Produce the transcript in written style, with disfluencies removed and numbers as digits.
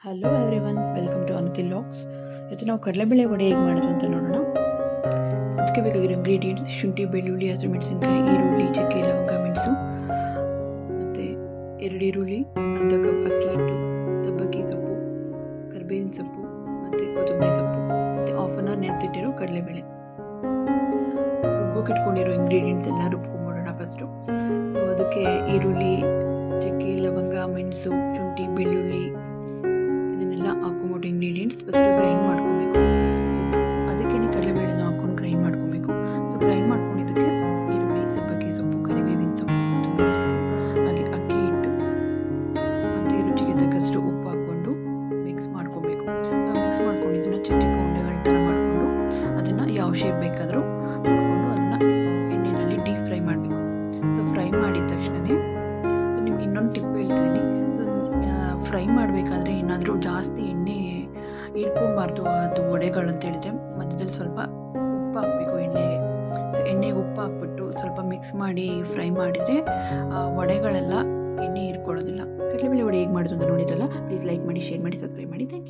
Hello everyone, welcome to Anuthi logs. ಇವತ್ತು ನಾವು ಕಡಲೆಬೇಳೆ ವಡೆ ಹೇಗೆ ಮಾಡೋದು ಅಂತ ನೋಡೋಣ. ಅದಕ್ಕೆ ಬೇಕಾಗಿರೋ ಇಂಗ್ರೀಡಿಯೆಂಟ್ಸ್: ಶುಂಠಿ, ಬೆಳ್ಳುಳ್ಳಿ, ಹಸಿಮೆಣಸಿನಕಾಯಿ, ಈರುಳ್ಳಿ, ಚಕ್ಕೆ, ಲವಂಗ, ಮೆಣಸು, ಮತ್ತು 2 ಈರುಳ್ಳಿ, ಅರ್ಧ ಕಪ್ ಅಕ್ಕಿ ಹಿಟ್ಟು, ಸಬ್ಬಕ್ಕಿ ಸೊಪ್ಪು, ಕರಿಬೇವಿನ ಸೊಪ್ಪು ಮತ್ತು ಕೊತ್ತಂಬರಿ ಸೊಪ್ಪು, ಮತ್ತು ಹಾಫ್ ಆನ್ ಅವರ್ ನೆನೆಸಿಟ್ಟಿರೋ ಕಡಲೆಬೇಳೆ. ರುಬ್ಬೋಕೆ ಇಟ್ಕೊಂಡಿರೋ ಇಂಗ್ರೀಡಿಯೆಂಟ್ಸ್ ಎಲ್ಲ ರುಬ್ಕೊಂಡ್ಬಿಡೋಣ ಫಸ್ಟು. ಸೊ ಅದಕ್ಕೆ ಈರುಳ್ಳಿ, ಚಕ್ಕೆ, ಲವಂಗ, ಮೆಣಸು, ಶುಂಠಿ, ಬೆಳ್ಳುಳ್ಳಿ ಇದನ್ನೆಲ್ಲ ಹಾಕೊಂಬಿಟ್ಟು ಇಂಗ್ರೀಡಿಯೆಂಟ್ಸ್ ಫಸ್ಟ್ ಗ್ರೈಂಡ್ ಮಾಡ್ಕೊಬೇಕು. ಸೊ ಅದಕ್ಕೆ ಕಡಲೆಬೇಳೆನ ಹಾಕೊಂಡು ಗ್ರೈಂಡ್ ಮಾಡ್ಕೊಬೇಕು. ಸೊ ಗ್ರೈಂಡ್ ಮಾಡ್ಕೊಂಡಿದ್ದಕ್ಕೆ ಈರುಳ್ಳಿ, ಸಬ್ಬಕ್ಕಿ ಸೊಪ್ಪು, ಕರಿಬೇವಿನ ಸೊಪ್ಪು, ಕೊತ್ತಂಬರಿ ಸೊಪ್ಪು, ಹಾಗೆ ಅಕ್ಕಿ ಹಿಟ್ಟು ಮತ್ತು ರುಚಿಗೆ ತಕ್ಕಷ್ಟು ಉಪ್ಪು ಹಾಕ್ಕೊಂಡು ಮಿಕ್ಸ್ ಮಾಡ್ಕೊಬೇಕು. ಸೊ ಮಿಕ್ಸ್ ಮಾಡ್ಕೊಂಡು ಇದನ್ನು ಚಿಕ್ಕ ಚಿಕ್ಕ ಉಂಡೆಗಳ ಥರ ಮಾಡಿಕೊಂಡು ಅದನ್ನು ಯಾವ ಶೇಪ್ ಬೇಕಾದರೂ ಮಾಡಿಕೊಂಡು ಅದನ್ನು ಎಣ್ಣೆಯಲ್ಲಿ ಡೀಪ್ ಫ್ರೈ ಮಾಡಬೇಕು. ಸೊ ಫ್ರೈ ಮಾಡಿದ ತಕ್ಷಣವೇ ಸೊ ನಿಮ್ಗೆ ಇನ್ನೊಂದು ಟಿಪ್ ಹೇಳ್ತಿದ್ದೀನಿ. ಸೊ ಫ್ರೈ ಮಾಡಬೇಕಾದ್ರೆ ಏನಾದರೂ ಜಾಸ್ತಿ ಎಣ್ಣೆ ಇಟ್ಕೊಬಾರ್ದು ಅದು ವಡೆಗಳು ಅಂತ ಹೇಳಿದ್ರೆ ಮಧ್ಯದಲ್ಲಿ ಸ್ವಲ್ಪ ಉಪ್ಪು ಹಾಕಬೇಕು ಎಣ್ಣೆಗೆ. ಸೊ ಎಣ್ಣೆಗೆ ಉಪ್ಪು ಹಾಕ್ಬಿಟ್ಟು ಸ್ವಲ್ಪ ಮಿಕ್ಸ್ ಮಾಡಿ ಫ್ರೈ ಮಾಡಿದರೆ ವಡೆಗಳೆಲ್ಲ ಎಣ್ಣೆ ಹೀರ್ಕೊಳ್ಳೋದಿಲ್ಲ. ಕಡಲೆಬೇಳೆ ವಡೆ ಹೇಗೆ ಮಾಡೋದು ಅಂತ ನೋಡಿದ್ರಲ್ಲ, ಪ್ಲೀಸ್ ಲೈಕ್ ಮಾಡಿ, ಶೇರ್ ಮಾಡಿ, ಸಬ್ಸ್ಕ್ರೈಬ್ ಮಾಡಿ. Thank you.